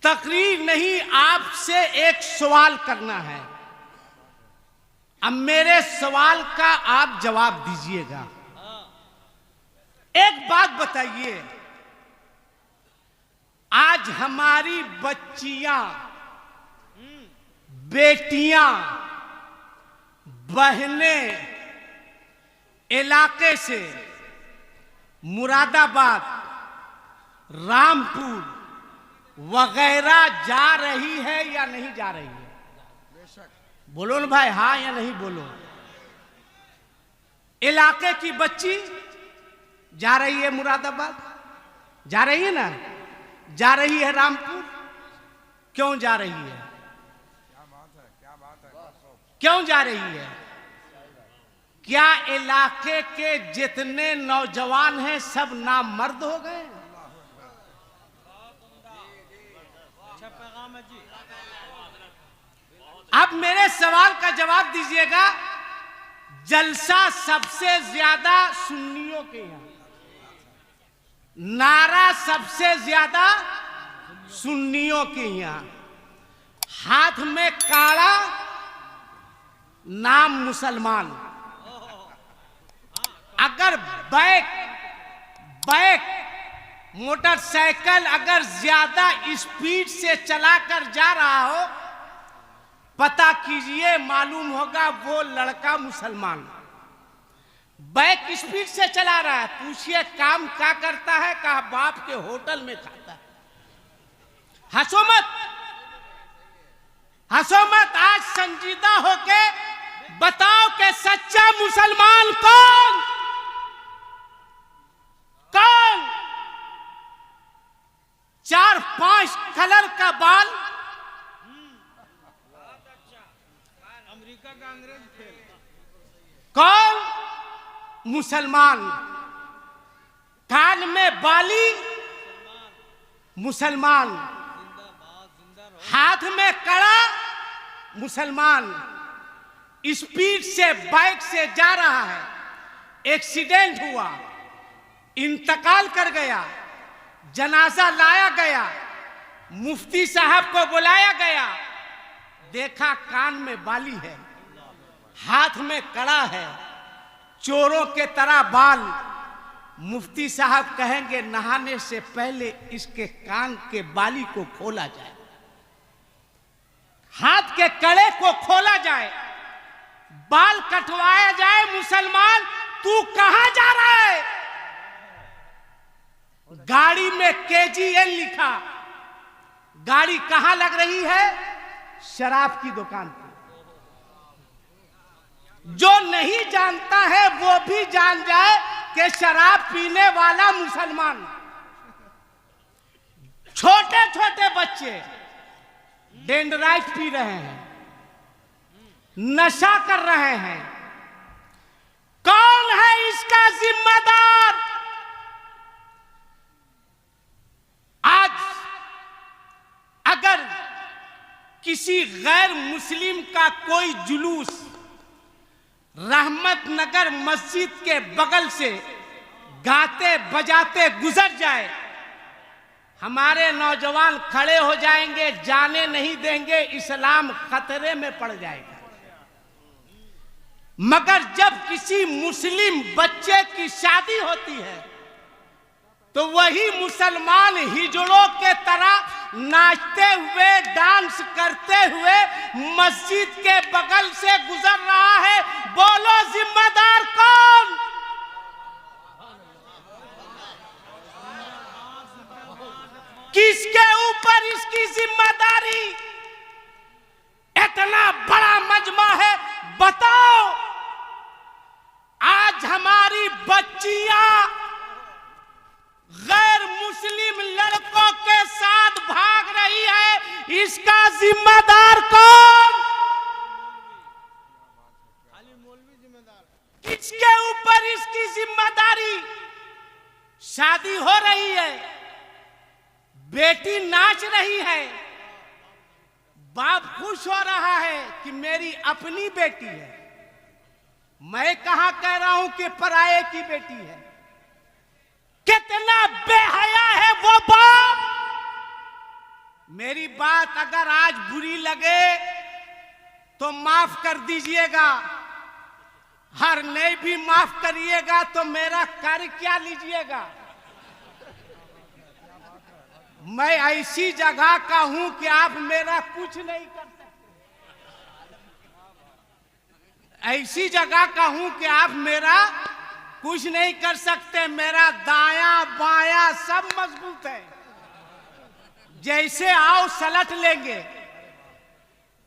तकरीर नहीं, आपसे एक सवाल करना है। अब मेरे सवाल का आप जवाब दीजिएगा। एक बात बताइए, आज हमारी बच्चियां, बेटियां, बहनें इलाके से मुरादाबाद, रामपुर वगैरह जा रही है या नहीं जा रही है? बोलो ना भाई, हाँ या नहीं बोलो। इलाके की बच्ची जा रही है मुरादाबाद, जा रही है ना, जा रही है रामपुर। क्यों जा रही है? क्यों जा रही है? क्या इलाके के जितने नौजवान हैं सब नामर्द हो गए? अब मेरे सवाल का जवाब दीजिएगा। जलसा सबसे ज्यादा सुन्नियों के यहां, नारा सबसे ज्यादा सुन्नियों के यहां, हाथ में काड़ा, नाम मुसलमान। अगर बैक मोटरसाइकिल अगर ज्यादा स्पीड से चलाकर जा रहा हो, पता कीजिए, मालूम होगा वो लड़का मुसलमान। बैक स्पीड से चला रहा है, पूछिए काम क्या करता है, कहा बाप के होटल में खाता है। हंसो मत, हंसो मत। आज संजीदा होके बताओ कि सच्चा मुसलमान कौन? कौन? 4-5 कलर का बाल, अमेरिका का अंग्रेज खेल, कौन? मुसलमान। कान में बाली, मुसलमान। हाथ में कड़ा, मुसलमान। स्पीड से बाइक से जा रहा है, एक्सीडेंट हुआ, इंतकाल कर गया, जनाजा लाया गया, मुफ्ती साहब को बुलाया गया, देखा कान में बाली है, हाथ में कड़ा है, चोरों के तरह बाल। मुफ्ती साहब कहेंगे नहाने से पहले इसके कान के बाली को खोला जाए, हाथ के कड़े को खोला जाए, बाल कटवाया जाए। मुसलमान, तू कहां जा रहा है? गाड़ी में KGN लिखा। गाड़ी कहां लग रही है? शराब की दुकान पर। जो नहीं जानता है वो भी जान जाए कि शराब पीने वाला मुसलमान। छोटे छोटे बच्चे डेंड्राइट पी रहे हैं, नशा कर रहे हैं। कौन है इसका जिम्मेदार? आज अगर किसी गैर मुस्लिम का कोई जुलूस रहमत नगर मस्जिद के बगल से गाते बजाते गुजर जाए, हमारे नौजवान खड़े हो जाएंगे, जाने नहीं देंगे, इस्लाम खतरे में पड़ जाएगा। मगर जब किसी मुस्लिम बच्चे की शादी होती है तो वही मुसलमान हिजड़ों के तरह नाचते हुए, डांस करते हुए मस्जिद के बगल से गुजर रहा है। बोलो जिम्मेदार कौन? किसके ऊपर इसकी जिम्मेदारी? इतना बड़ा मजमा है, बताओ। आज हमारी बच्चियां गैर मुस्लिम लड़कों के साथ भाग रही है, इसका जिम्मेदार कौन? खाली मौलवी जिम्मेदार। किसके ऊपर इसकी जिम्मेदारी? शादी हो रही है, बेटी नाच रही है, बाप खुश हो रहा है कि मेरी अपनी बेटी है। मैं कहां कह रहा हूं कि पराये की बेटी है। कितना बेहया है वो बाप मेरी बात अगर आज बुरी लगे तो माफ कर दीजिएगा, हर नहीं भी माफ करिएगा तो मेरा कार्य क्या लीजिएगा। मैं ऐसी जगह का हूं कि आप मेरा कुछ नहीं कर सकते, ऐसी जगह का हूं कि आप मेरा कुछ नहीं कर सकते। मेरा दाया बाया सब मजबूत है, जैसे आओ सलट लेंगे।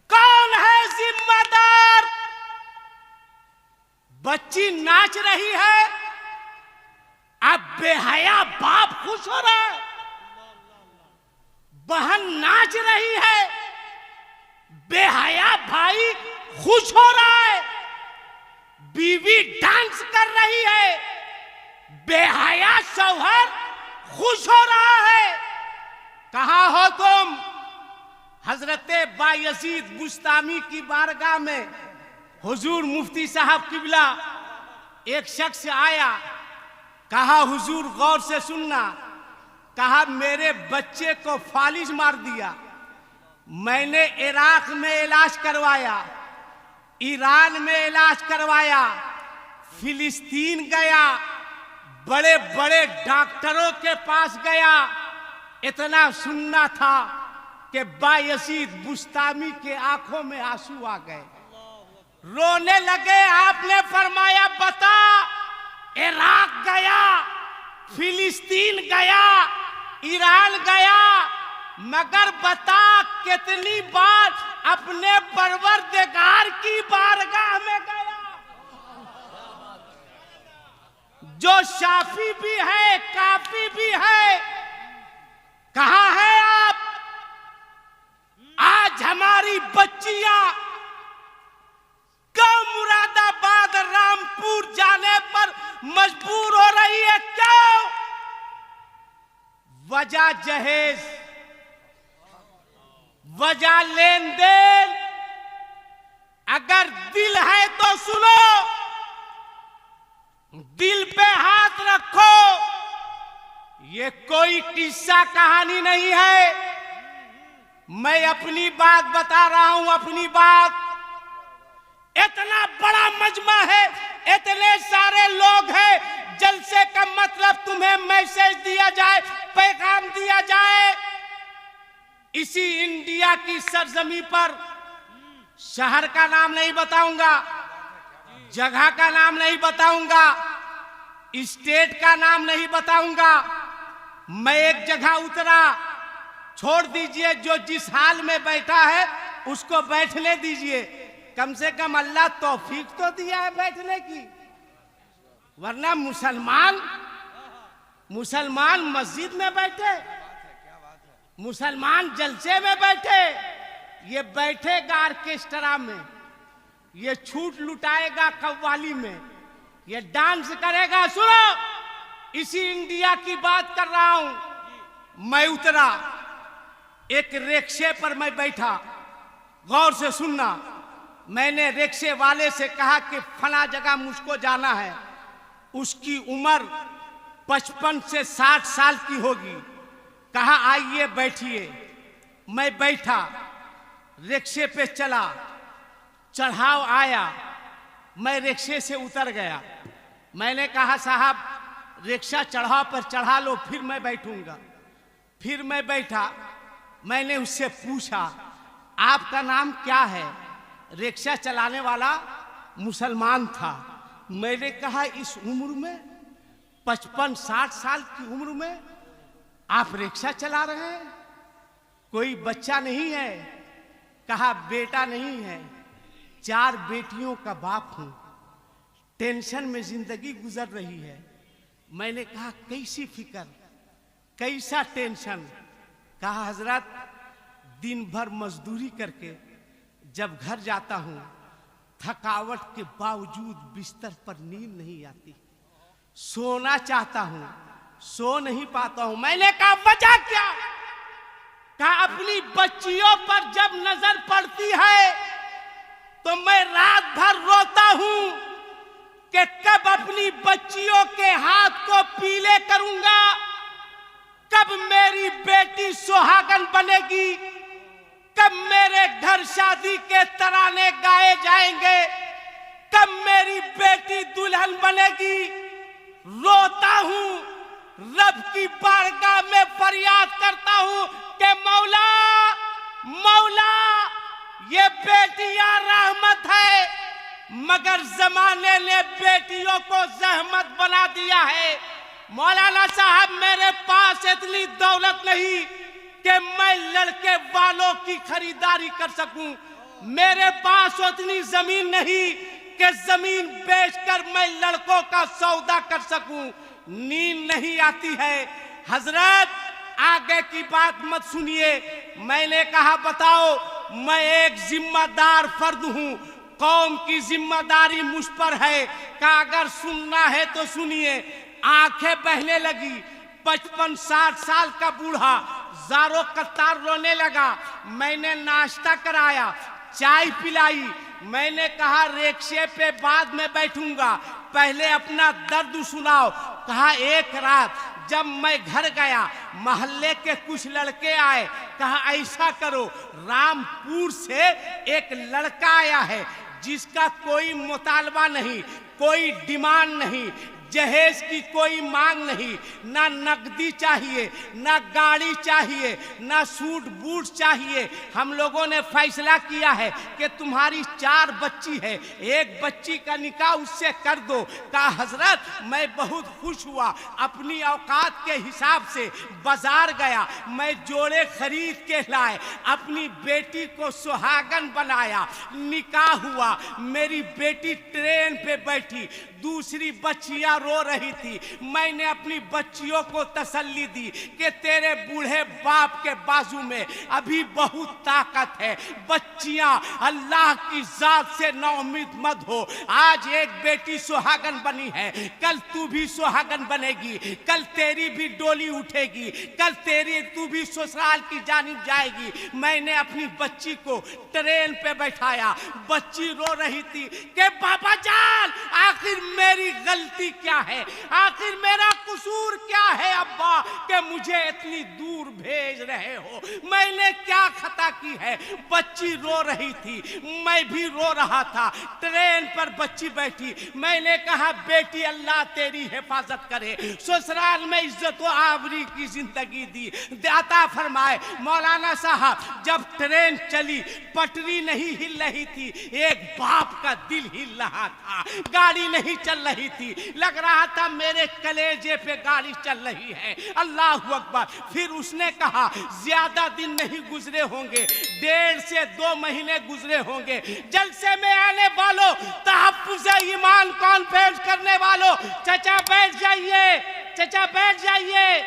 कौन है जिम्मेदार? बच्ची नाच रही है, अब बेहया बाप खुश हो रहा है। बहन नाच रही है, बेहया भाई खुश हो रहा है। बीवी डांस कर रही है, बेहया शौहर खुश हो रहा है। कहां हो तुम? हजरते बायजीद बुस्तामी की बारगाह में हुजूर मुफ्ती साहब किबला एक शख्स आया, कहा हुजूर गौर से सुनना। कहा मेरे बच्चे को फालिज मार दिया, मैंने इराक में इलाज करवाया, ईरान में इलाज करवाया, फिलिस्तीन गया, बड़े बड़े डॉक्टरों के पास गया। इतना सुनना था कि बायजीद बुस्तामी के आंखों में आंसू आ गए, रोने लगे। आपने फरमाया बता, इराक गया, फिलिस्तीन गया, ईरान गया, मगर बता कितनी बार अपने परवरदिगार की बारगाह में गया, जो शाफी भी है काफी भी है। कहां है आप? आज हमारी बच्चियां क्यों मुरादाबाद रामपुर जाने पर मजबूर हो रही है? क्यों? वजह जहेज, वजह लेन देन। अगर दिल है तो सुनो, दिल पे हाथ रखो। ये कोई किस्सा कहानी नहीं है, मैं अपनी बात बता रहा हूं, अपनी बात। इतना बड़ा मजमा है, इतने सारे लोग हैं, जलसे का मतलब तुम्हें मैसेज दिया जाए, पैगाम दिया जाए। इसी इंडिया की सरजमी पर शहर का नाम नहीं बताऊंगा, जगह का नाम नहीं बताऊंगा, स्टेट का नाम नहीं बताऊंगा। मैं एक जगह उतरा, छोड़ दीजिए जो जिस हाल में बैठा है उसको बैठने दीजिए, कम से कम अल्लाह तौफीक तो दिया है बैठने की। वरना मुसलमान मस्जिद में बैठे, मुसलमान जलसे में बैठे, ये बैठेगा ऑर्केस्ट्रा में, ये छूट लुटाएगा कव्वाली में, ये डांस करेगा। सुनो, इसी इंडिया की बात कर रहा हूं। मैं उतरा, एक रिक्शे पर मैं बैठा, गौर से सुनना। मैंने रिक्शे वाले से कहा कि फला जगह मुझको जाना है। उसकी उम्र 55 से 60 साल की होगी। कहा आइए बैठिए। मैं बैठा, रिक्शे पे चला, चढ़ाव आया, मैं रिक्शे से उतर गया। मैंने कहा साहब रिक्शा चढ़ाव पर चढ़ा लो, फिर मैं बैठूंगा। फिर मैं बैठा, मैंने उससे पूछा आपका नाम क्या है? रिक्शा चलाने वाला मुसलमान था। मैंने कहा इस उम्र में 55-60 साल की उम्र में आप रिक्शा चला रहे हैं, कोई बच्चा नहीं है? कहा बेटा नहीं है, 4 बेटियों का बाप हूं, टेंशन में जिंदगी गुजर रही है। मैंने कहा कैसी फिक्र, कैसा टेंशन? कहा हजरत दिन भर मजदूरी करके जब घर जाता हूं, थकावट के बावजूद बिस्तर पर नींद नहीं आती, सोना चाहता हूं, सो नहीं पाता हूं। मैंने कहा वजह क्या? कहा अपनी बच्चियों पर जब नजर पड़ती है तो मैं रात भर रोता हूं कि कब अपनी बच्चियों के हाथ को पीले करूंगा, कब मेरी बेटी सुहागन बनेगी, कब मेरे घर शादी के तराने गाए जाएंगे, कब मेरी बेटी दुल्हन बनेगी। रोता हूं, रब की बारगाह में फरियाद करता हूं कि मौला मौला, ये बेटियां रहमत है, मगर जमाने ने बेटियों को जहमत बना दिया है। मौलाना साहब, मेरे पास इतनी दौलत नहीं कि मैं लड़के वालों की खरीदारी कर सकूं, मेरे पास उतनी जमीन नहीं कि जमीन बेचकर मैं लड़कों का सौदा कर सकूं। नींद नहीं आती है। हजरत, आगे की बात मत सुनिए। मैंने कहा बताओ, मैं एक जिम्मेदार फर्द हूं, कौम की जिम्मेदारी मुझ पर है। का अगर सुनना है तो सुनिए। आंखें बहने लगी। 55-60 साल का बूढ़ा जारो कतार रोने लगा। मैंने नाश्ता कराया, चाय पिलाई। मैंने कहा रिक्शे पे बाद में बैठूंगा, पहले अपना दर्द सुनाओ। कहा एक रात जब मैं घर गया, मोहल्ले के कुछ लड़के आए। कहा ऐसा करो, रामपुर से एक लड़का आया है जिसका कोई मुतालबा नहीं, कोई डिमांड नहीं, जहेज की कोई मांग नहीं, ना नकदी चाहिए, ना गाड़ी चाहिए, ना सूट बूट चाहिए। हम लोगों ने फैसला किया है कि तुम्हारी 4 बच्ची है, एक बच्ची का निकाह उससे कर दो। कहा हजरत, मैं बहुत खुश हुआ। अपनी औकात के हिसाब से बाजार गया, मैं जोड़े खरीद के लाए, अपनी बेटी को सुहागन बनाया, निकाह हुआ। मेरी बेटी ट्रेन पे बैठी, दूसरी बच्चियां रो रही थी। मैंने अपनी बच्चियों को तसल्ली दी कि तेरे बूढ़े बाप के बाजू में अभी बहुत ताकत है। बच्चियां, अल्लाह की जात से नाउम्मीद मत हो। आज एक बेटी सुहागन बनी है, कल तू भी सुहागन बनेगी, कल तेरी भी डोली उठेगी, कल तू भी ससुराल की जानिब जाएगी। मैंने अपनी बच्ची को ट्रेन पे बैठाया, बच्ची रो रही थी कि बाबा जान, आखिर मेरी गलती क्या है, आखिर मेरा कसूर क्या है अब्बा कि मुझे इतनी दूर भेज रहे हो, मैंने क्या खता की है। बच्ची रो रही थी, मैं भी रो रहा था। ट्रेन पर बच्ची बैठी। मैंने कहा बेटी, अल्लाह तेरी हिफाजत करे, ससुराल में इज्जत व आबरू की जिंदगी दी, दाता फरमाए। मौलाना साहब, जब ट्रेन चली, पटरी नहीं हिल रही थी, एक बाप का दिल हिल रहा था। गाड़ी नहीं चल रही थी, लग रहा था मेरे कलेजे पे गाड़ी चल रही है। अल्लाह अकबर। फिर उसने कहा ज्यादा दिन नहीं गुजरे होंगे, 1.5 से 2 महीने गुजरे होंगे। जलसे में आने वालों, तहफ्फुज़ ईमान कॉन्फ्रेंस करने वालों, चचा बैठ जाइए, चचा बैठ जाइए,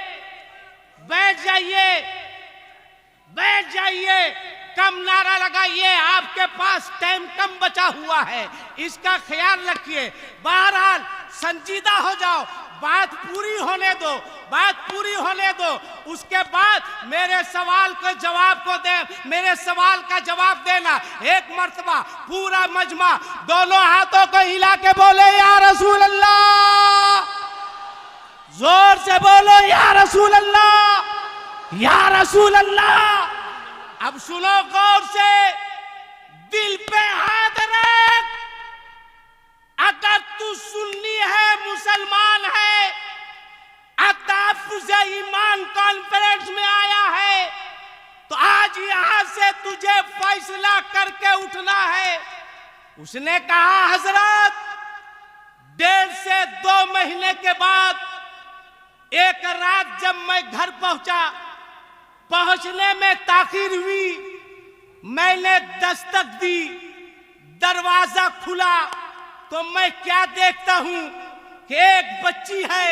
बैठ जाइए, बैठ जाइए। कम नारा लगाइए, आपके पास टाइम कम बचा हुआ है, इसका ख्याल रखिए। बहरहाल संजीदा हो जाओ, बात पूरी होने दो, बात पूरी होने दो। उसके बाद मेरे सवाल का जवाब देना। एक मर्तबा पूरा मजमा दोनों हाथों को हिला के बोले या रसूल अल्लाह, जोर से बोलो या रसूल अल्लाह, या रसूल अल्लाह। अब सुनो गौर से, दिल पे हाथ रख। अगर तू सुन्नी है, मुसलमान है, तहफ्फुज़ ईमान कॉन्फ्रेंस में आया है, तो आज यहां से तुझे फैसला करके उठना है। उसने कहा हजरत, 1.5 से 2 महीने के बाद एक रात जब मैं घर पहुंचा, पहुंचने में ताखीर हुई, मैंने दस्तक दी, दरवाजा खुला तो मैं क्या देखता हूं कि एक बच्ची है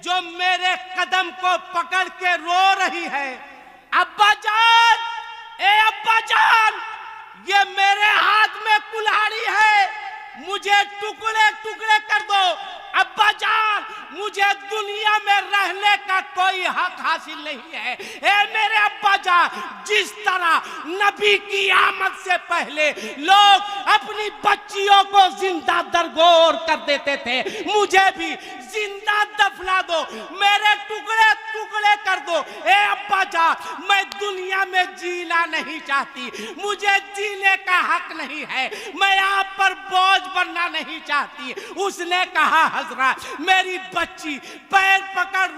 जो मेरे कदम को पकड़ के रो रही है। अब्बा जान, ए अब्बा जान, ये मेरे हाथ में कुल्हाड़ी है, मुझे टुकड़े टुकड़े कर दो। अब्बा जान, मुझे दुनिया में रहने का कोई हक हासिल नहीं है। ए मेरे अब्बा जान, जिस तरह नबी की आमद से पहले लोग अपनी बच्चियों को जिंदा दरगोर कर देते थे, मुझे भी जिंदा दफना दो, मेरे टुकड़े टुकड़े कर दो। ए अब्बा जान, मैं दुनिया में जीना नहीं चाहती, मुझे जीने का हक नहीं है, मैं आप पर बोझ बनना नहीं चाहती। उसने कहा हजरत, मेरी बच्ची पैर पकड़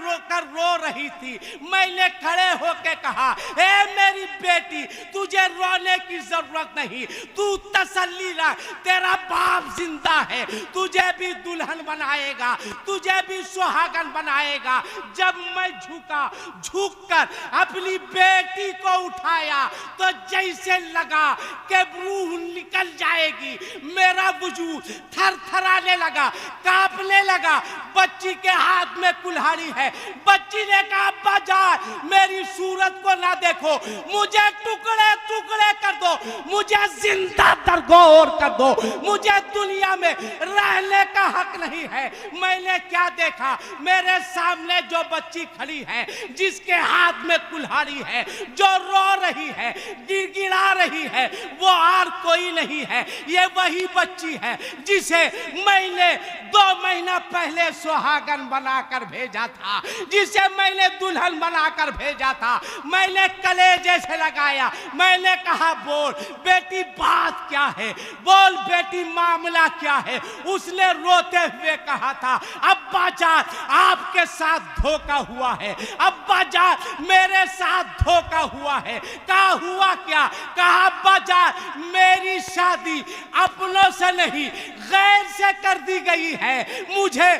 रो रही थी, मैंने खड़े होके कहा, ए मेरी बेटी तुझे रोने की जरूरत नहीं, तू तसल्ली रख, तेरा बाप जिंदा है, तुझे भी दुल्हन बनाएगा, तुझे भी सुहागन बनाएगा। जब मैं झुककर अपनी बेटी को उठाया तो जैसे लगा कि रूह निकल जाएगी, मेरा वजूद थरथराने लगा, कांपने लगा। बच्ची के हाथ में कुल्हाड़ी है। बच्ची ने कहा, अब्बा जान मेरी सूरत को ना देखो, मुझे टुकड़े टुकड़े कर दो, मुझे जिंदा दरगोर कर दो, मुझे दुनिया में रहने का हक नहीं है। मैंने क्या देखा, मेरे सामने जो बच्ची खड़ी है, जिसके हाथ में कुल्हाड़ी है, जो रो रही है, गिड़गिड़ा रही है, वो और कोई नहीं है, ये वही बच्ची है जिसे मैंने 2 महीना पहले सुहागन बनाकर भेजा था, जिसे मैंने दुल्हन बनाकर भेजा था। मैंने कलेजे से लगाया, मैंने कहा, बोल बेटी बात क्या है, बोल बेटी मामला क्या है। उसने रोते हुए कहा था, अब्बा जान आपके साथ धोखा हुआ है, अब्बा जान मेरे साथ धोखा हुआ है। कहा हुआ क्या? कहा अब्बा जान मेरी शादी अपनों से नहीं गैर से कर दी गई है, मुझे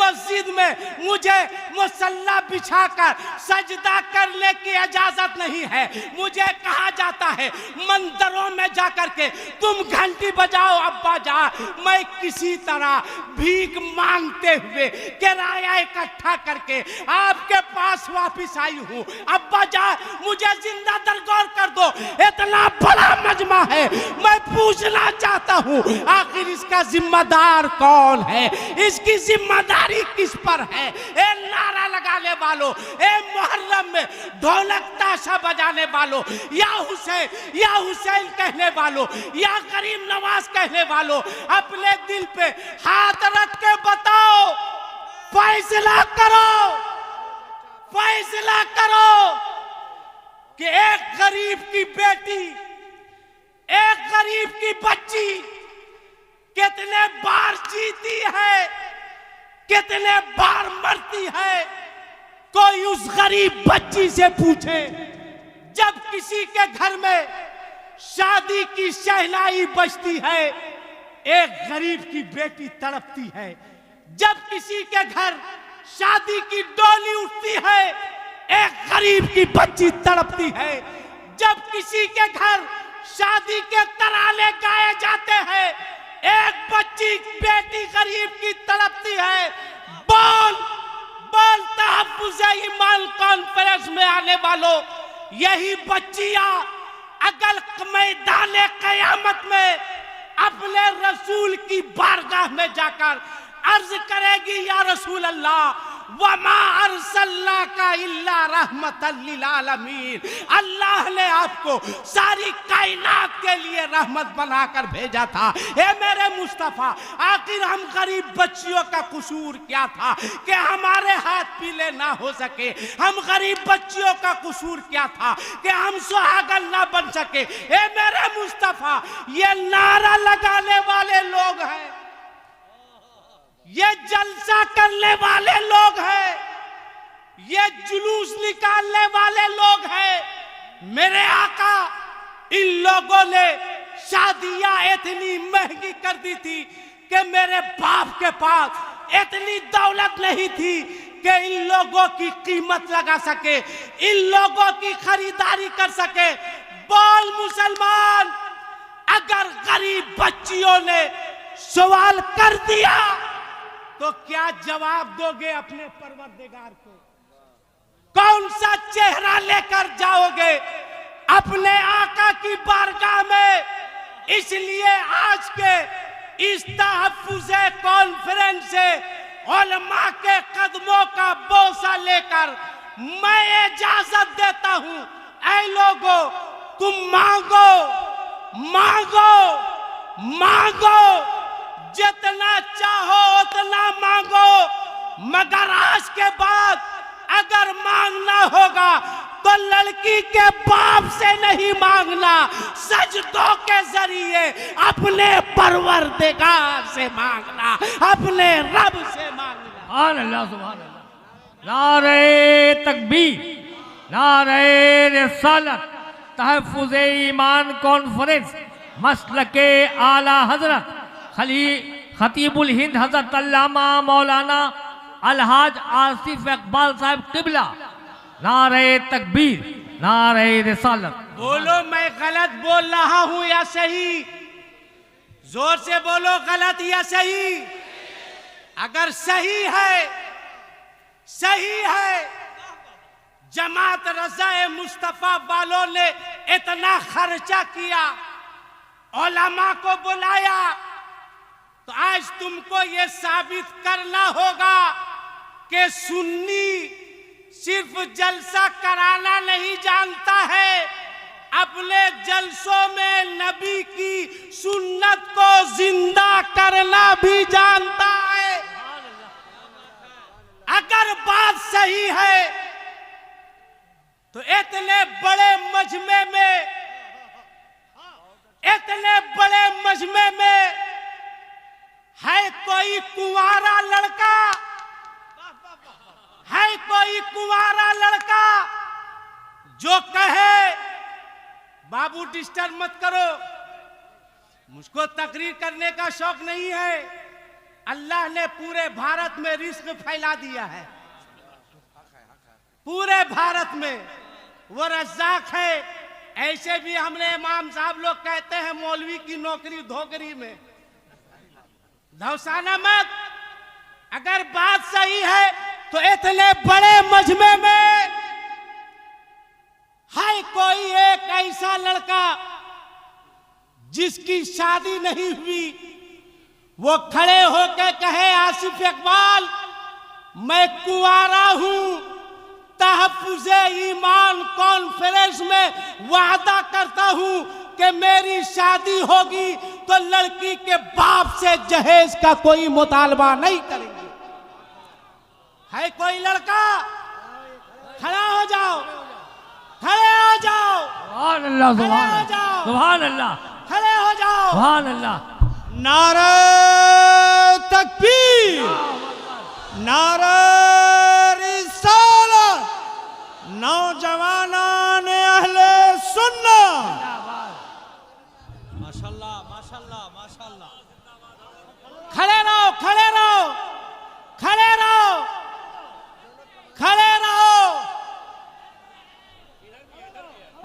मस्जिद में मुझे मुसल्ला बिछाकर सजदा करने की इजाजत नहीं है। मुझे कहा जाता है मंदिरों में जाकर के तुम घंटी बजाओ। अब्बा जान मैं किसी तरह भीख मांगते हुए किराया इकट्ठा करके आपके पास वापस आई हूँ। अब्बा जान मुझे जिंदा दरगोर कर दो, इतना बड़ा मजमा है, मैं पूछना चाहता हूँ आखिर इसका जिम्मेदार कौन है, इसकी जिम्मेदारी किस पर है। ए नारा लगाने वालों, ए मुहर्रम में ढोलक ताशा बजाने वालों, या हुसैन कहने वालों, या करीम नवाज कहने वालों, अपने दिल पे हाथ रख के बताओ, फैसला करो, फैसला करो कि एक गरीब की बेटी, एक गरीब की बच्ची कितने बार जीती है, कितने बार मरती है। कोई उस गरीब बच्ची से पूछे, जब किसी के घर में शादी की शहनाई बजती है, एक गरीब की बेटी तड़पती है। जब किसी के घर शादी की डोली उठती है, एक गरीब की बच्ची तड़पती है। जब किसी के घर शादी के तराने गाए जाते हैं, एक बच्ची बेटी गरीब की तड़पती है। बोल बोल तहफ्फुज़े ईमान कॉन्फ्रेंस में आने वालों, यही बच्चियां अगर मैदान क़यामत में अपने रसूल की बारगाह में जाकर अर्ज करेगी, या रसूल अल्लाह वमा अरसलनाका इल्ला रहमतल लिल आलमीन, अल्लाह ने आपको सारी कायनात के लिए रहमत बनाकर भेजा था। हे मेरे मुस्तफा, आखिर हम गरीब बच्चियों का कसूर क्या था कि हमारे हाथ पीले ना हो सके? हम गरीब बच्चियों का कसूर क्या था कि हम सुहागन ना बन सके? हे मेरे मुस्तफा, ये नारा लगाने वाले लोग हैं, ये जलसा करने वाले लोग हैं, ये जुलूस निकालने वाले लोग हैं। मेरे आका, इन लोगों ने शादियां इतनी महंगी कर दी थी कि मेरे बाप के पास इतनी दौलत नहीं थी कि इन लोगों की कीमत लगा सके, इन लोगों की खरीदारी कर सके। बोल मुसलमान, अगर गरीब बच्चियों ने सवाल कर दिया तो क्या जवाब दोगे अपने परवरदिगार को? कौन सा चेहरा लेकर जाओगे अपने आका की बारगाह में? इसलिए आज के इस तहफ्फुज़े कॉन्फ्रेंस से उलमा के कदमों का बोसा लेकर मैं इजाजत देता हूं, ऐ लोगों तुम मांगो मांगो मांगो, जितना चाहो उतना मांगो, मगर आज के बाद अगर मांगना होगा तो लड़की के बाप से नहीं मांगना, सजदों के जरिए अपने परवरदिगार से मांगना, अपने रब से मांगना। सुभान अल्लाह, सुभान अल्लाह। नारे तकबीर, नारे रिसालत, तहफ़्फ़ुज़ ईमान कॉन्फ्रेंस, मसलके आला हजरत खतीबुल हिंद हजरत अल्लामा मौलाना अलहाज आसिफ इकबाल साहब किबला। नारे तकबीर, नारे रिसालत। बोलो मैं गलत बोल रहा हूं या सही? जोर से बोलो, गलत या सही? अगर सही है, सही है, जमात रज़ाए मुस्तफा वालों ने इतना खर्चा किया, उलमा को बुलाया, तो आज तुमको ये साबित करना होगा कि सुन्नी सिर्फ जलसा कराना नहीं जानता है, अपने जलसों में नबी की सुन्नत को जिंदा करना भी जानता है। अगर बात सही है तो इतने बड़े मजमे में, इतने बड़े मजमे में है कोई कुंवारा लड़का, है कोई कुंवारा लड़का जो कहे बाबू डिस्टर्ब मत करो, मुझको तकरीर करने का शौक नहीं है। अल्लाह ने पूरे भारत में रिस्क फैला दिया है, पूरे भारत में वो रज़्ज़ाक है। ऐसे भी हमने इमाम साहब लोग कहते हैं मौलवी की नौकरी धोकरी में, धौसाना मत। अगर बात सही है तो इतने बड़े मजमे में है कोई एक ऐसा लड़का जिसकी शादी नहीं हुई, वो खड़े होकर कहे आसिफ इकबाल मैं कुंवारा हूं, तहफ़्फ़ुज़ ईमान कॉन्फ्रेंस में वादा करता हूं कि मेरी शादी होगी तो लड़की के बाप से जहेज का कोई मुतालबा नहीं करेंगे। है कोई लड़का? खड़ा हो जाओ, खड़े हो जाओ। सुभान अल्लाह, सुभान अल्लाह, सुभान अल्लाह, खड़े हो जाओ। सुभान अल्लाह। नारे तकबीर, नारे रिसालत, नौजवानान अहले सुन्नत। माशाल्लाह, माशाल्लाह, माशाल्लाह। खड़े रहो, खड़े रहो, खड़े रहो, खड़े रहो।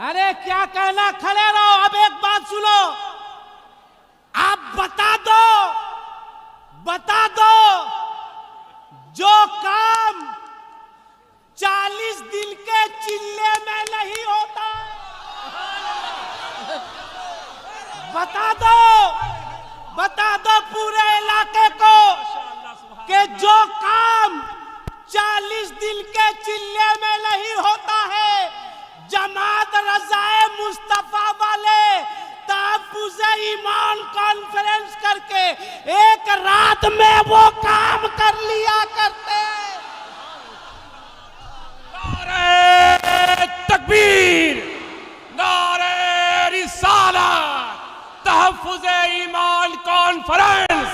अरे क्या कहना, खड़े रहो। अब एक बात सुनो, आप बता दो, बता दो, जो काम 40 दिन के चिल्ले में नहीं होता, बता दो, बता दो पूरे इलाके को कि जो काम 40 दिन के चिल्ले में नहीं होता है, जमात रज़ाए मुस्तफा वाले तहफ़्फ़ुज़ ईमान कॉन्फ्रेंस करके एक रात में वो काम कर लिया करते हैं। नारे तकबीर, नारे रिसालत, तहफ़्फ़ुज़ ईमान कॉन्फ्रेंस,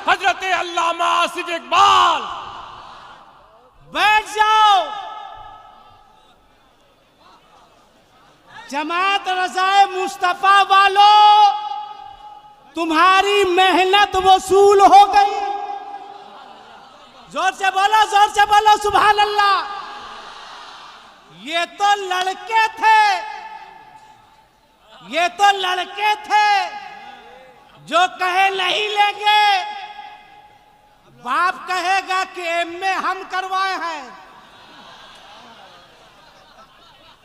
हजरत अल्लामा आसिफ इकबाल। बैठ जाओ। जमात रज़ाए मुस्तफा वालों, तुम्हारी मेहनत वसूल हो गई। जोर से बोलो, जोर से बोलो, सुभान अल्लाह। ये तो लड़के थे, ये तो लड़के थे जो कहे नहीं लेंगे, बाप कहेगा कि एमए हम करवाए हैं,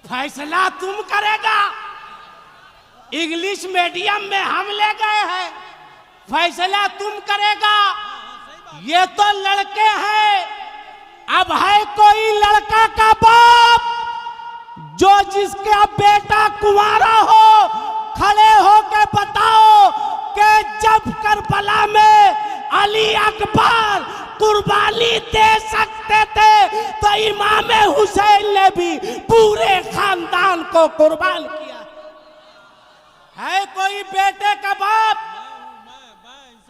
फैसला तुम करेगा। इंग्लिश मीडियम में हम ले गए हैं, फैसला तुम करेगा। ये तो लड़के हैं, अब है कोई लड़का का बाप जो जिसका बेटा कुंवारा हो, खड़े हो के बताओ कि जब करबला में अली अकबर कुर्बानी दे सकते थे तो इमाम हुसैन ने भी पूरे खानदान को कुर्बान किया। है कोई बेटे का बाप?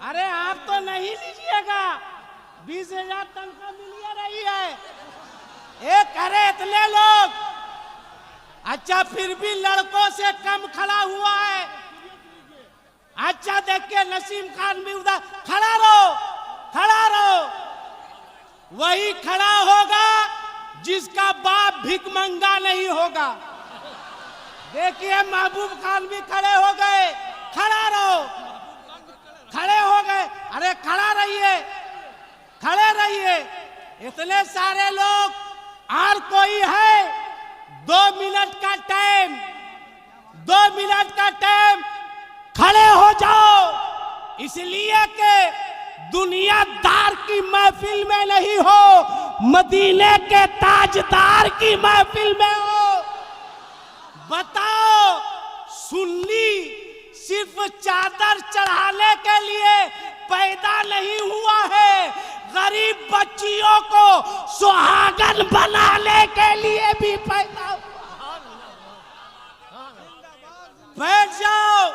अरे आप तो नहीं लीजिएगा, 20,000 तनख्वाह मिल रही है, एक करे इतने लोग। अच्छा फिर भी लड़कों से कम खड़ा हुआ है। अच्छा देखिए नसीम खान भी उधर खड़ा रहो, खड़ा रहो। वही खड़ा होगा जिसका बाप भिखमंगा नहीं होगा। देखिए महबूब खान भी खड़े हो गए, खड़ा रहो, खड़े हो गए। अरे खड़ा रहिए, खड़े रहिए। इतने सारे लोग, और कोई है? 2 मिनट का टाइम, 2 मिनट का टाइम, खड़े हो जाओ। इसलिए कि दुनियादार की महफिल में नहीं हो, मदीने के ताजदार की महफिल में हो। बताओ, सुन्नी सिर्फ चादर चढ़ाने के लिए पैदा नहीं हुआ है, गरीब बच्चियों को सुहागन बनाने के लिए भी पैदा हुआ। बैठ जाओ।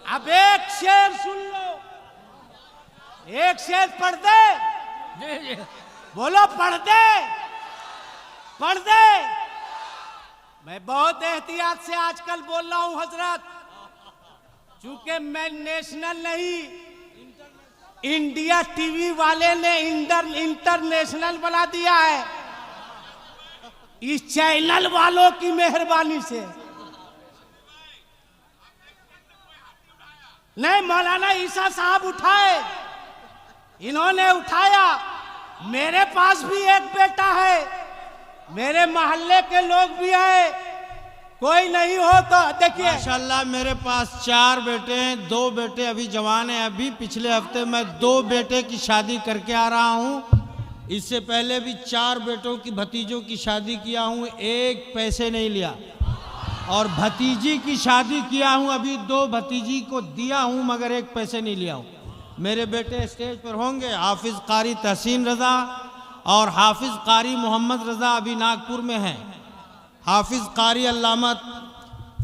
अब एक शेर सुन लो, एक शेर पढ़ दे, बोलो पढ़ दे, पढ़ दे। मैं बहुत एहतियात से आजकल बोल रहा हूं हजरत, चूंकि मैं नेशनल नहीं, इंडिया टीवी वाले ने इंटरनेशनल बना दिया है, इस चैनल वालों की मेहरबानी से। नहीं, मौलाना ईसा साहब उठाए, इन्होंने उठाया। मेरे पास भी एक बेटा है, मेरे मोहल्ले के लोग भी हैं, कोई नहीं हो तो देखिए। माशाल्लाह मेरे पास 4 बेटे हैं, 2 बेटे अभी जवान हैं। अभी पिछले हफ्ते मैं 2 बेटे की शादी करके आ रहा हूँ। इससे पहले भी 4 बेटों की भतीजों की शादी किया हूँ, एक पैसे नहीं लिया। और भतीजी की शादी किया हूँ, अभी 2 भतीजी को दिया हूँ मगर एक पैसे नहीं लिया हूँ। मेरे बेटे स्टेज पर होंगे, हाफिज कारी तहसीन रज़ा और हाफिज कारी मोहम्मद रज़ा अभी नागपुर में हैं। हाफिज कारी अल्लामा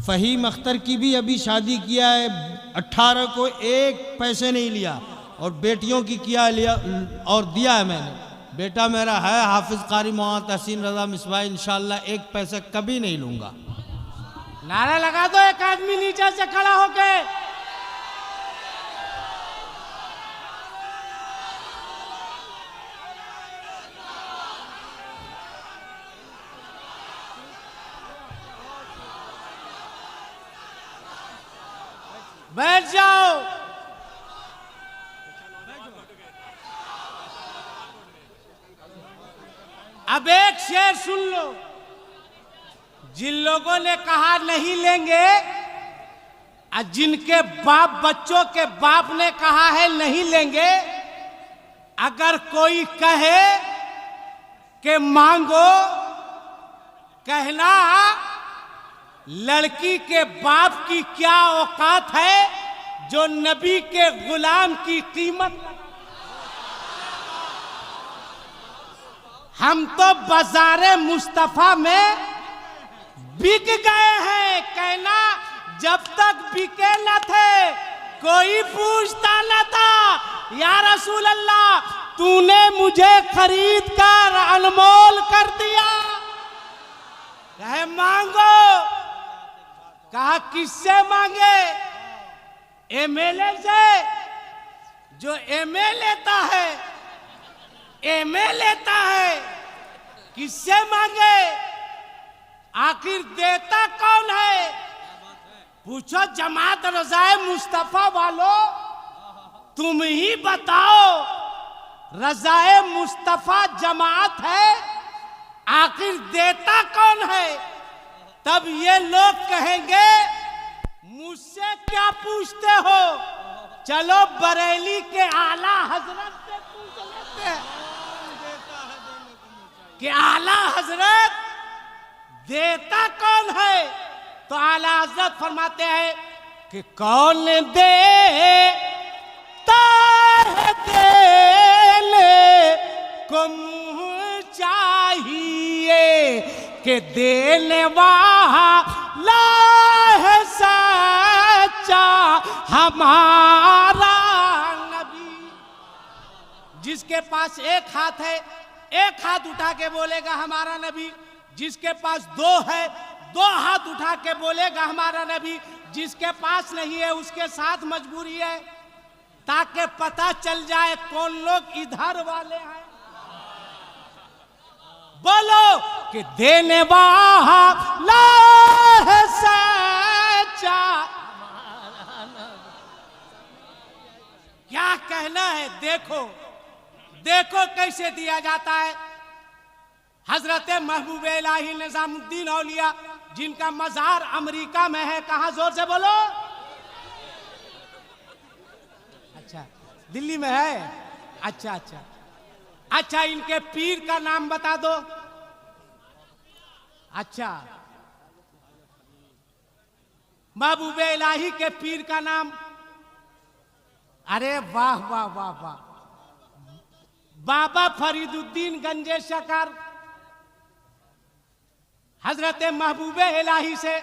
फ़हीम अख्तर की भी अभी शादी किया है, 18 को एक पैसे नहीं लिया। और बेटियों की किया लिया और दिया है मैंने। बेटा मेरा है हाफिज कारी मोहम्मद तहसीन रज़ा मिसबाह, इंशाअल्लाह एक पैसे कभी नहीं लूँगा। नारा लगा दो एक आदमी नीचे से खड़ा होके। बैठ जाओ। अब एक शेर सुन लो। जिन लोगों ने कहा नहीं लेंगे, और जिनके बाप बच्चों के बाप ने कहा है नहीं लेंगे, अगर कोई कहे कि मांगो, कहना लड़की के बाप की क्या औकात है जो नबी के गुलाम की कीमत। हम तो बाजारे मुस्तफा में बिक गए हैं। कहना जब तक बिके न थे कोई पूछता न था, या रसूल अल्लाह तूने मुझे खरीद कर अनमोल कर दिया। कहे मांगो, कहा किससे मांगे? एमएलए से। जो एमए लेता है, एमए लेता है, किससे मांगे? आखिर देता कौन है? पूछो जमात रज़ाए मुस्तफा वालों, तुम ही बताओ। रज़ाए मुस्तफा जमात है, आखिर देता कौन है? तब ये लोग कहेंगे मुझसे क्या पूछते हो, चलो बरेली के आला हजरत से पूछ लेते हैं कि आला हजरत देता कौन है। तो आला हजरत फरमाते हैं कि कौन देता है देने को मुँह चाहिए कि देने वाला है सच्चा हमारा नबी। जिसके पास एक हाथ है एक हाथ उठा के बोलेगा हमारा नबी, जिसके पास दो है दो हाथ उठा के बोलेगा हमारा नबी, जिसके पास नहीं है उसके साथ मजबूरी है ताकि पता चल जाए कौन लोग इधर वाले हैं। बोलो कि देने वाला है सच्चा। क्या कहना है, देखो देखो कैसे दिया जाता है। हजरत महबूब इलाही निजामुद्दीन औलिया जिनका मजार अमेरिका में है, कहां, जोर से बोलो। अच्छा दिल्ली में है, अच्छा अच्छा अच्छा। इनके पीर का नाम बता दो। अच्छा महबूब इलाही के पीर का नाम, अरे वाह वाह वाह वाह, बाबा फरीदुद्दीन गंजे शकर। हजरत महबूब इलाही से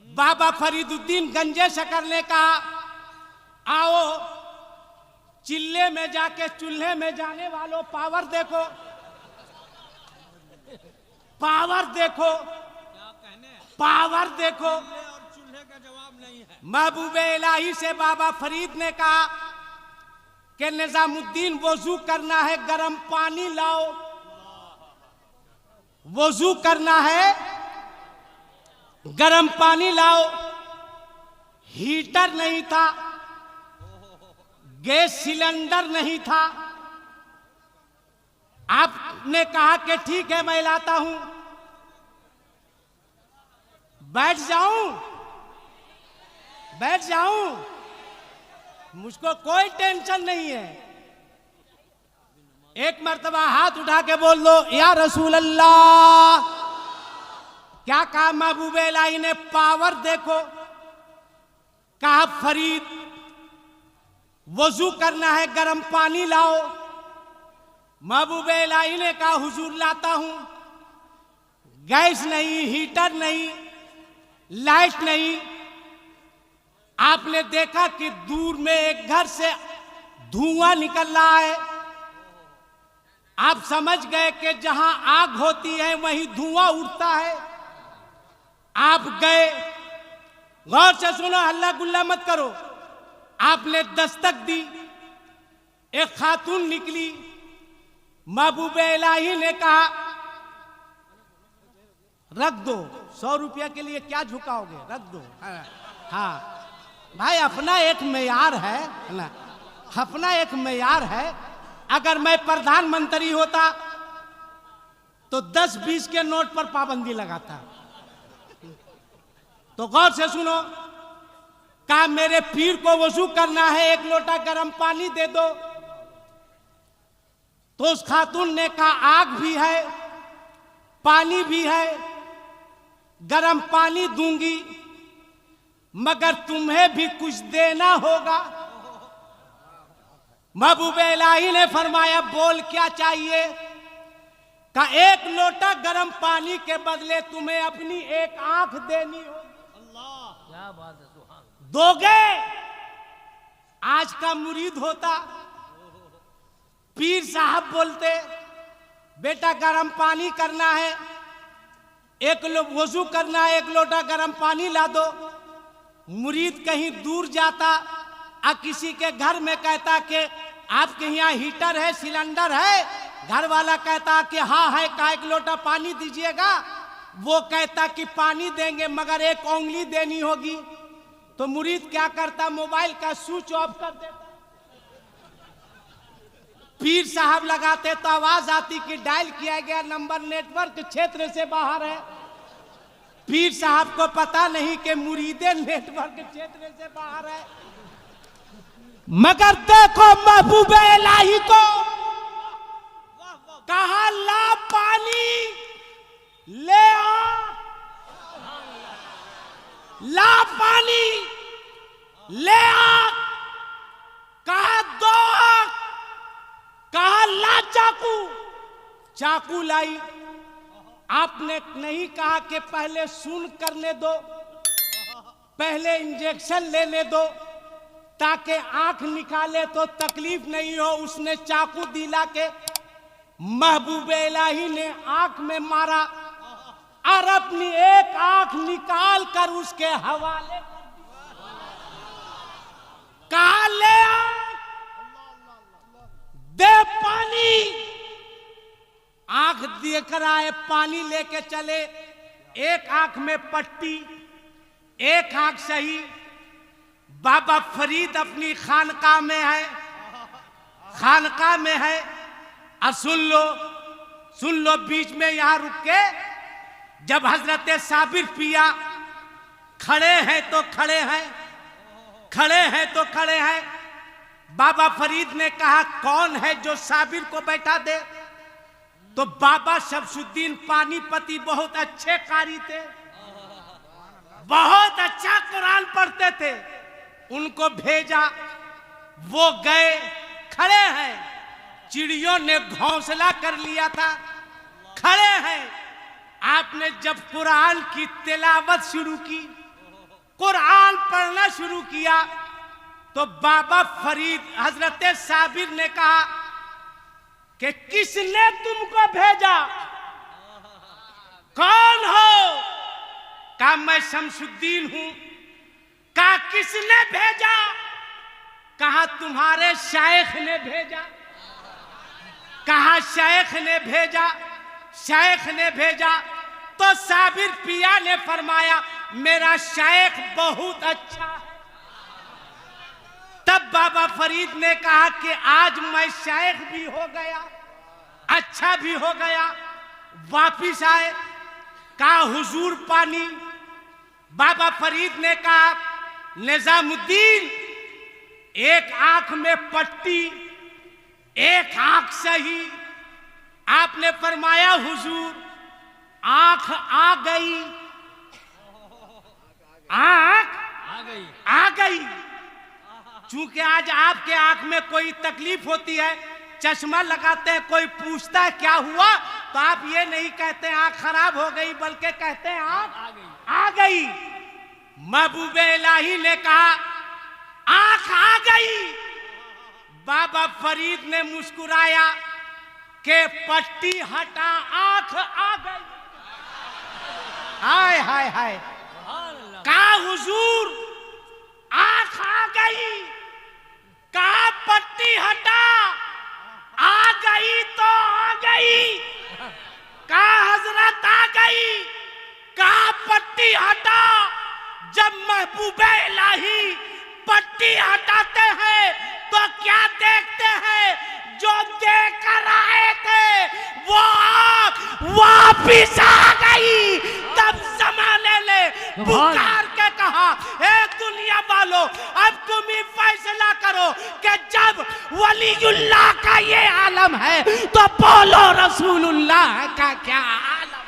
बाबा फरीदुद्दीन गंजे शकर ने कहा आओ चिल्ले में जाके चूल्हे में जाने वालों पावर देखो, पावर देखो, पावर देखो। चूल्हे का जवाब नहीं है। महबूब इलाही से बाबा फरीद ने कहा कि निजामुद्दीन वजू करना है गर्म पानी लाओ, वजू करना है गर्म पानी लाओ। हीटर नहीं था, गैस सिलेंडर नहीं था। आपने कहा कि ठीक है मैं लाता हूं, बैठ जाऊं, बैठ जाऊं, मुझको कोई टेंशन नहीं है। एक मर्तबा हाथ उठा के बोल दो या रसूल अल्लाह। क्या कहा महबूब इलाही ने, पावर देखो। कहा फरीद वजू करना है गर्म पानी लाओ। महबूब इलाही ने कहा हुजूर लाता हूं। गैस नहीं, हीटर नहीं, लाइट नहीं। आपने देखा कि दूर में एक घर से धुआं निकल रहा है। आप समझ गए कि जहां आग होती है वहीं धुआं उठता है। आप गए, गौर से सुनो, हल्ला गुल्ला मत करो। आपने दस्तक दी, एक खातून निकली। महबूब इलाही ने कहा रख दो, 100 रुपया के लिए क्या झुकाओगे, रख दो। हाँ भाई, अपना एक मेयार है ना, अपना एक मेयार है। अगर मैं प्रधानमंत्री होता तो 10-20 के नोट पर पाबंदी लगाता। तो गौर से सुनो, कहा मेरे पीर को वजू करना है, एक लोटा गर्म पानी दे दो। तो उस खातून ने कहा आग भी है, पानी भी है, गर्म पानी दूंगी, मगर तुम्हें भी कुछ देना होगा। महबूब इलाही ने फरमाया बोल क्या चाहिए। का एक लोटा गर्म पानी के बदले तुम्हें अपनी एक आंख देनी होगी। अल्लाह क्या बात है, सुभान। दोगे? आज का मुरीद होता, पीर साहब बोलते बेटा गर्म पानी करना है, एक वजू करना है, एक लोटा गर्म पानी ला दो। मुरीद कहीं दूर जाता और किसी के घर में कहता कि आपके यहाँ हीटर है, सिलेंडर है। घर वाला कहता कि हाँ है, का एक लोटा पानी दीजिएगा। वो कहता कि पानी देंगे मगर एक उंगली देनी होगी। तो मुरीद क्या करता, मोबाइल का स्विच ऑफ कर देता। पीर साहब लगाते तो आवाज आती कि डायल किया गया नंबर नेटवर्क क्षेत्र से बाहर है। पीर साहब को पता नहीं कि मुरीदे नेटवर्क क्षेत्र से बाहर है। मगर देखो महबूब इलाही को, कहा ला पानी ले आ, ला पानी ले आ, कहा दो आग, कहा ला चाकू, चाकू लाई। आपने नहीं कहा कि पहले सुन करने दो, पहले इंजेक्शन लेने दो ताकि आंख निकाले तो तकलीफ नहीं हो। उसने चाकू दिला के महबूब इलाही ने आंख में मारा और अपनी एक आंख निकाल कर उसके हवाले कहा ले आ, दे पानी। आंख देकर आए, पानी लेके चले। एक आंख में पट्टी, एक आंख सही। बाबा फरीद अपनी खानकाह में है, खानकाह में है। और सुन लो बीच में यहां रुक के, जब हजरत साबिर पिया खड़े हैं तो खड़े हैं, खड़े हैं तो खड़े हैं। बाबा फरीद ने कहा कौन है जो साबिर को बैठा दे? तो बाबा शमसुद्दीन पानीपती बहुत अच्छे कारी थे, बहुत अच्छा कुरान पढ़ते थे। उनको भेजा, वो गए, खड़े हैं। चिड़ियों ने घोंसला कर लिया था, खड़े हैं। आपने जब कुरान की तिलावत शुरू की, कुरान पढ़ना शुरू किया, तो बाबा फरीद हजरत साबिर ने कहा कि किसने तुमको भेजा? कौन हो? कहा मैं शमसुद्दीन हूं। कहा किसने भेजा? कहा तुम्हारे शायख ने भेजा। कहा शायख ने भेजा, शायख ने भेजा। तो साबिर पिया ने फरमाया मेरा शायख बहुत अच्छा है। तब बाबा फरीद ने कहा कि आज मैं शायख भी हो गया, अच्छा भी हो गया। वापिस आए, कहा हुजूर पानी। बाबा फरीद ने कहा निजामुद्दीन, एक आंख में पट्टी, एक आंख सही। आपने फरमाया हुजूर आंख आ गई, आंख आ गई। चूंकि आज आपके आंख में कोई तकलीफ होती है, चश्मा लगाते हैं, कोई पूछता है क्या हुआ, तो आप ये नहीं कहते आंख खराब हो गई, बल्कि कहते हैं आंख आ गई। महबूब इलाही ने कहा आंख आ गई। बाबा फरीद ने मुस्कुराया कि पट्टी हटा, आंख आ गई। हाय हाय हाय। कहा हुजूर आंख आ गई। कहा पट्टी हटा, आ गई तो आ गई। कहा हजरत आ गई। कहा पट्टी हटा। जब महबूब इलाही पट्टी हटाते हैं तो क्या देखते हैं? जो देकर आए थे वो वापिस आ गई। तब जमाने ने पुकार के कहा ए दुनिया वालों, अब तुम ही फैसला करो कि जब वलीउल्लाह का ये आलम है तो बोलो रसूलुल्लाह का क्या आलम।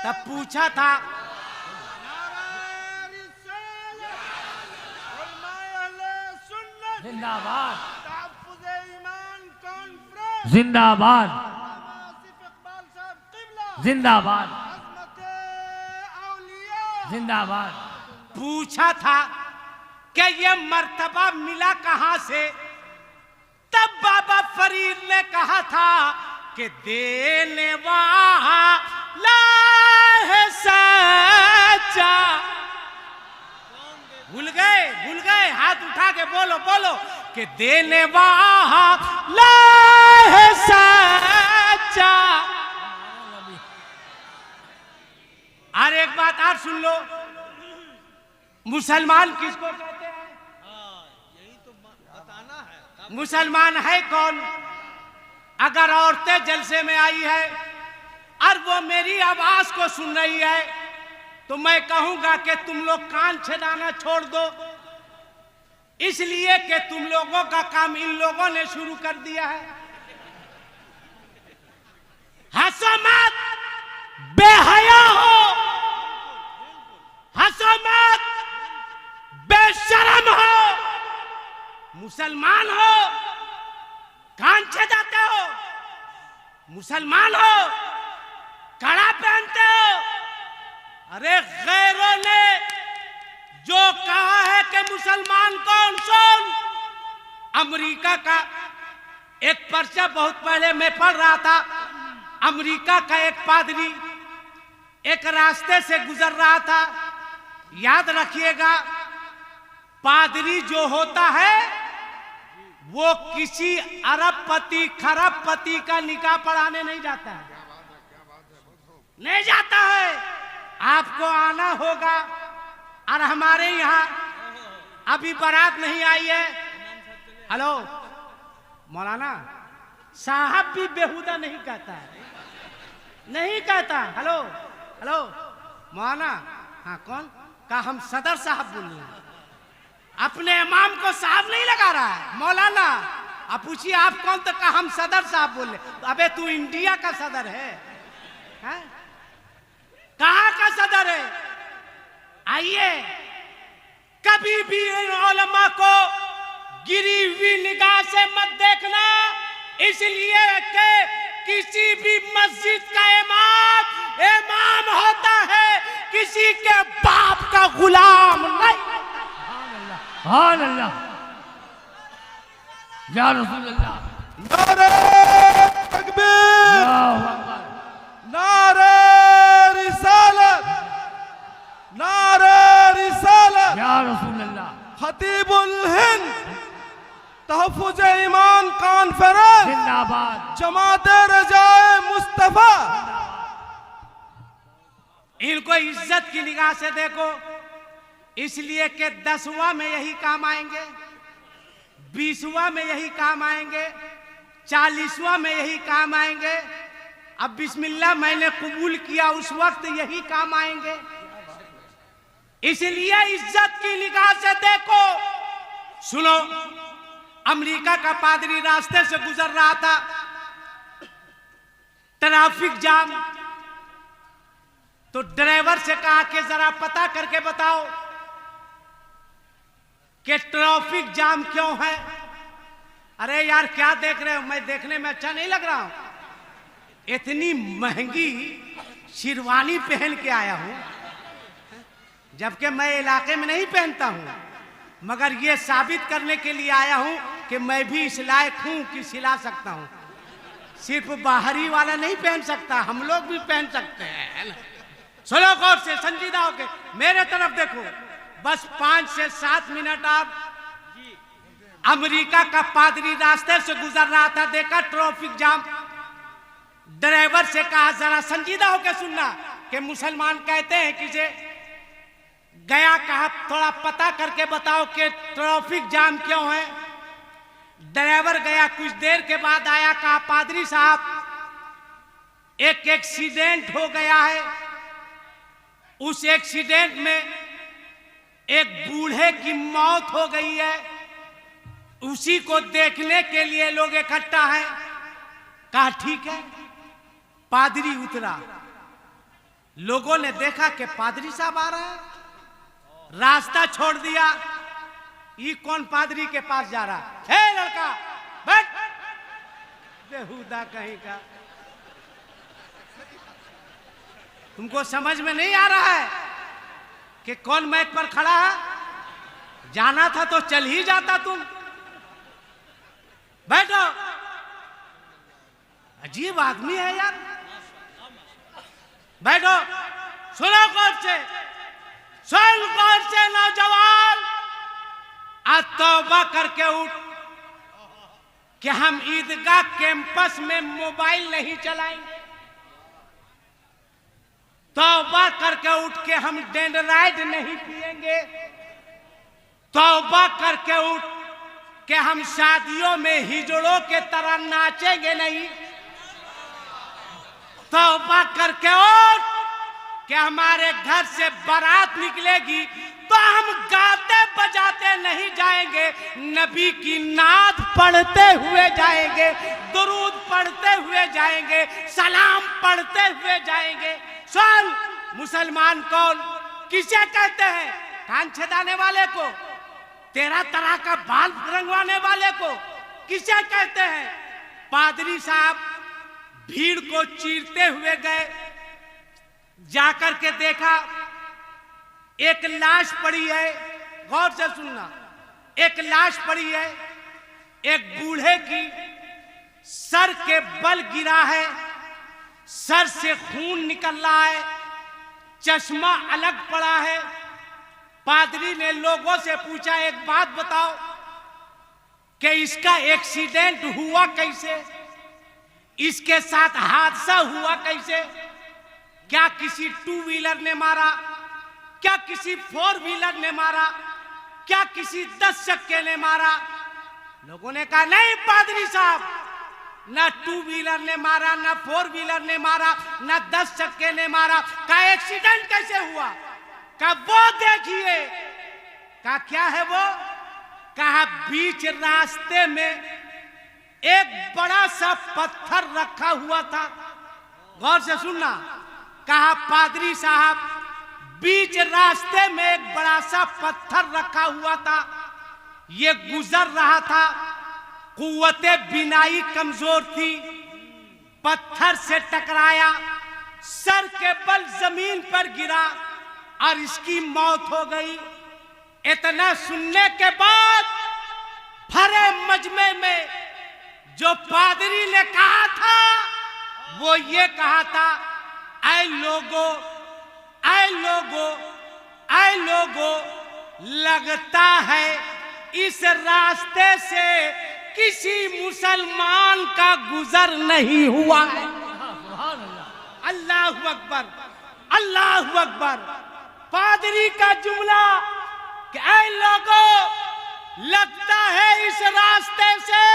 तब पूछा था जिंदाबाद, जिंदाबाद, जिंदाबाद, जिंदाबाद। पूछा था कि ये मर्तबा मिला कहां से? तब बाबा फरीद ने कहा था कि देने वाला है सच्चा। भूल गए, हाथ उठा के बोलो बोलो कि देने वाला है सच्चा। और एक बात और सुन लो, मुसलमान किसको कहते हैं? यही तो बताना है। मुसलमान है कौन? अगर औरतें जलसे में आई है और वो मेरी आवाज को सुन रही है तो मैं कहूंगा कि तुम लोग कान छेदाना छोड़ दो। इसलिए कि तुम लोगों का काम इन लोगों ने शुरू कर दिया है। हंसो मत, बेहया हो, हंसो मत, बेशरम हो, मुसलमान हो, कान छेदाते हो, मुसलमान हो, कड़ा पहनते हो। अरे गैरों ने जो कहा है कि मुसलमान कौन सुन, अमेरिका का एक पर्चा बहुत पहले मैं पढ़ रहा था। अमेरिका का एक पादरी एक रास्ते से गुजर रहा था। याद रखिएगा, पादरी जो होता है वो किसी अरबपति खरबपति का निकाह पढ़ाने नहीं जाता है, नहीं जाता है। आपको आना होगा। और हमारे यहाँ अभी बारात नहीं आई है। हेलो मौलाना साहब भी बेहुदा नहीं कहता है, नहीं कहता। हेलो हेलो मौलाना, हाँ कौन का, हम सदर साहब बोल रहे हैं। अपने इमाम को साहब नहीं लगा रहा है मौलाना। आप पूछिए आप कौन, तो का हम सदर साहब बोल रहे। अबे तू इंडिया का सदर है? कहाँ का सदर है? आइए, कभी भी इन उलमा को गिरी हुई निगाह से मत देखना, इसलिए कि किसी भी मस्जिद का इमाम होता है, किसी के बाप का गुलाम नहीं। सुभान अल्लाह, या रसूल अल्लाह। नारे तकबीर, अल्लाहु अकबर, नारे रिसालत, नारे रिसालत। या रसूल अल्लाह। खतीबुल हिंद तहफ़्फ़ुज़ ईमान कॉन्फ्रेंस जिंदाबाद, जमात रजाए मुस्तफा। इनको इज्जत की निगाह से देखो, इसलिए कि 10वां में यही काम आएंगे, 20वां में यही काम आएंगे, 40वां में यही काम आएंगे। अब बिस्मिल्लाह मैंने कबूल किया, उस वक्त यही काम आएंगे। इसलिए इज्जत की निगाह से देखो। सुनो, अमेरिका का पादरी रास्ते से गुजर रहा था, ट्रैफिक जाम। तो ड्राइवर से कहा कि जरा पता करके बताओ कि ट्रैफिक जाम क्यों है। अरे यार क्या देख रहे हो, मैं देखने में अच्छा नहीं लग रहा हूं? इतनी महंगी शेरवानी पहन के आया हूं, जबकि मैं इलाके में नहीं पहनता हूं, मगर ये साबित करने के लिए आया हूं कि मैं भी इस लायक हूं कि सिला सकता हूं। सिर्फ बाहरी वाला नहीं पहन सकता, हम लोग भी पहन सकते हैं। सुनो गौर से, संजीदा होके मेरे तरफ देखो। बस 5 से 7 मिनट आप। अमेरिका का पादरी रास्ते से गुजर रहा था, देखा ट्रैफिक जाम। ड्राइवर से कहा जरा संजीदा होके सुनना कि मुसलमान कहते हैं किसे। गया, कहा थोड़ा पता करके बताओ कि ट्रैफिक जाम क्यों है। ड्राइवर गया, कुछ देर के बाद आया, कहा पादरी साहब एक एक्सीडेंट हो गया है। उस एक्सीडेंट में एक बूढ़े की मौत हो गई है, उसी को देखने के लिए लोग इकट्ठा हैं। कहा ठीक है। पादरी उतरा, लोगों ने देखा कि पादरी साहब आ रहा है, रास्ता छोड़ दिया। ये कौन पादरी के पास जा रहा है? लड़का बैठ, बेहुदा कहीं का। तुमको समझ में नहीं आ रहा है कि कौन मैक पर खड़ा है? जाना था तो चल ही जाता तुम। बैठो, अजीब आदमी है यार। बैठो, सुनो गौर से, सुन गौर से नौजवान, आज तौबा करके उठ कि हम ईदगाह कैंपस में मोबाइल नहीं चलाएंगे। तौबा करके उठ के हम डेंडराइट नहीं पिएंगे। तौबा करके उठ कि हम शादियों में हिजड़ों के तरह नाचेंगे नहीं। तौबा करके उठ कि हमारे घर से बारात निकलेगी तो हम गाते बजाते नहीं जाएंगे, नबी की नात पढ़ते हुए जाएंगे, दुरूद पढ़ते हुए जाएंगे, सलाम पढ़ते हुए जाएंगे। सुन, मुसलमान कौन किसे कहते हैं? कान छेदाने वाले को, 13 तरह का बाल रंगवाने वाले को किसे कहते हैं? पादरी साहब भीड़ को चीरते हुए गए, जाकर के देखा एक लाश पड़ी है। गौर से सुनना, एक लाश पड़ी है, एक बूढ़े की सर के बल गिरा है, सर से खून निकल रहा है, चश्मा अलग पड़ा है। पादरी ने लोगों से पूछा, एक बात बताओ कि इसका एक्सीडेंट हुआ कैसे, इसके साथ हादसा हुआ कैसे? क्या किसी 2 व्हीलर ने मारा? क्या किसी 4 व्हीलर ने मारा? क्या किसी 10 चक्के ने मारा? लोगों ने कहा नहीं पादरी साहब, ना 2 व्हीलर ने मारा, ना 4 व्हीलर ने मारा, ना 10 चक्के ने मारा। का एक्सीडेंट कैसे हुआ? का वो देखिए। का क्या है वो? कहा बीच रास्ते में एक बड़ा सा पत्थर रखा हुआ था। गौर से सुनना, कहा पादरी साहब बीच रास्ते में एक बड़ा सा पत्थर रखा हुआ था, ये गुजर रहा था, कुव्वते बिनाई कमजोर थी, पत्थर से टकराया, सर के बल जमीन पर गिरा और इसकी मौत हो गई। इतना सुनने के बाद भरे मजमे में जो पादरी ने कहा था वो ये कहा था, ऐ लोगों, ऐ लोगों, ऐ लोगों, लगता है इस रास्ते से किसी मुसलमान का गुजर नहीं हुआ है। अल्लाह अकबर, अल्लाह अकबर। पादरी का जुमला कि ऐ लोगों, लगता है इस रास्ते से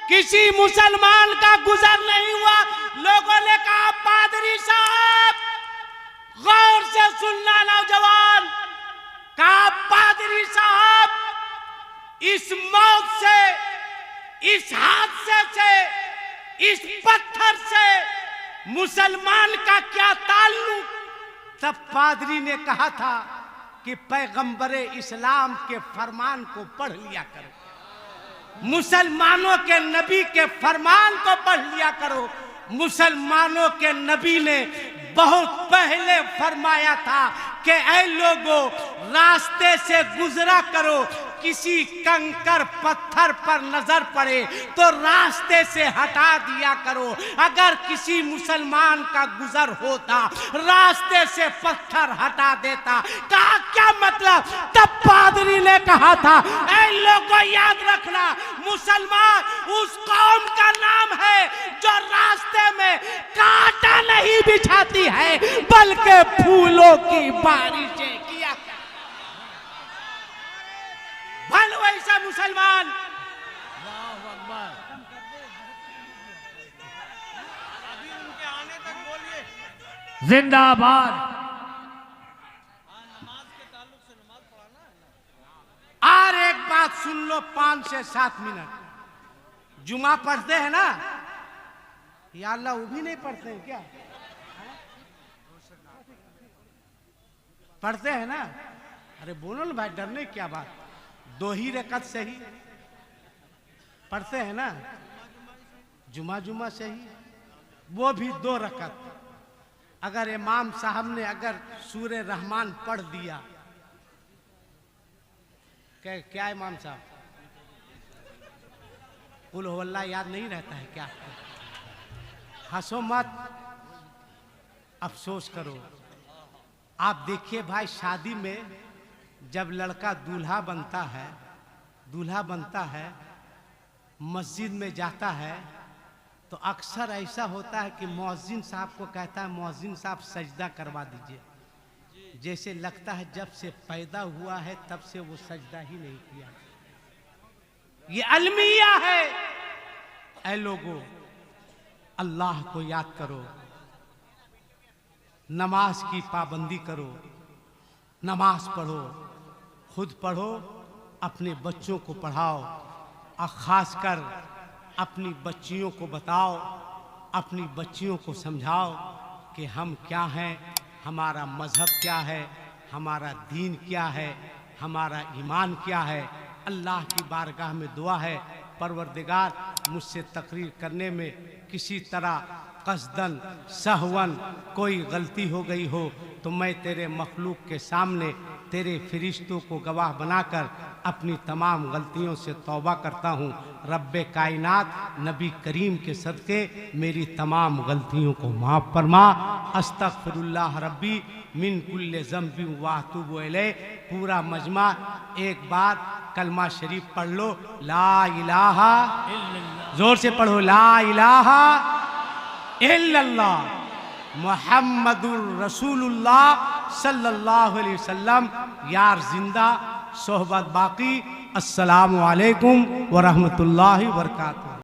किसी मुसलमान का गुजर नहीं हुआ। लोगों ने कहा पादरी साहब गौर से सुनना नौजवान, कहा पादरी साहब इस मौत से, इस हादसे से, इस पत्थर से मुसलमान का क्या ताल्लुक? तब पादरी ने कहा था कि पैगंबरे इस्लाम के फरमान को पढ़ लिया करो, मुसलमानों के नबी के फरमान को पढ़ लिया करो। मुसलमानों के नबी ने बहुत पहले फरमाया था कि ऐ लोगों, रास्ते से गुजरा करो, किसी कंकर पत्थर पर नजर पड़े तो रास्ते से हटा दिया करो। अगर किसी मुसलमान का गुजर होता, रास्ते से पत्थर हटा देता। कहा क्या मतलब? तब पादरी ने कहा था, ऐ लोगों याद रखना, मुसलमान उस कौम का नाम है जो रास्ते में कांटा नहीं बिछाती है बल्कि फूलों की बारिशें किया। भल वैसा मुसलमान। जिंदाबाद। और एक बात सुन लो, 5 से 7 मिनट। जुमा पढ़ते हैं ना? या अल्लाह वो भी नहीं पढ़ते हैं क्या? पढ़ते हैं ना? अरे बोलो ना भाई, डरने की क्या बात। 2 ही रकत सही पढ़ते हैं ना? जुमा जुमा सही, वो भी 2 रकत। अगर इमाम साहब ने अगर सूरे रहमान पढ़ दिया, क्या इमाम साहब कुल हुवल्लाह याद नहीं रहता है क्या? हंसो मत, अफसोस करो। आप देखिए भाई, शादी में जब लड़का दूल्हा बनता है, मस्जिद में जाता है तो अक्सर ऐसा होता है कि मौज़िन साहब को कहता है, मौज़िन साहब सजदा करवा दीजिए। जैसे लगता है जब से पैदा हुआ है तब से वो सजदा ही नहीं किया। ये अलमिया है। ऐ लोगों, अल्लाह को याद करो, नमाज की पाबंदी करो, नमाज पढ़ो, खुद पढ़ो, अपने बच्चों को पढ़ाओ और ख़ासकर अपनी बच्चियों को बताओ, अपनी बच्चियों को समझाओ कि हम क्या हैं, हमारा मज़हब क्या है, हमारा दीन क्या है, हमारा ईमान क्या है। अल्लाह की बारगाह में दुआ है, परवरदिगार मुझसे तकरीर करने में किसी तरह कसदन सहवन कोई गलती हो गई हो तो मैं तेरे मखलूक के सामने तेरे फरिश्तों को गवाह बनाकर अपनी तमाम गलतियों से तौबा करता हूँ। रब्बे कायनात नबी करीम के सदक़े मेरी तमाम गलतियों को माफ़ फरमा। अस्तग़फिरुल्लाह रब्बी मिन कुल्ले ज़ंबि व अतूबु इलैह। पूरा मजमा एक बार कलमा शरीफ पढ़ लो, ला इलाहा, जोर से पढ़ो, ला इलाहा इल्लल्लाह मुहम्मदुर रसूलुल्लाह सल्लल्लाहु अलैहि वसल्लम। यार जिंदा, सोहबत बाकी। अस्सलामु अलैकुम व रहमतुल्लाहि व बरकातुहू।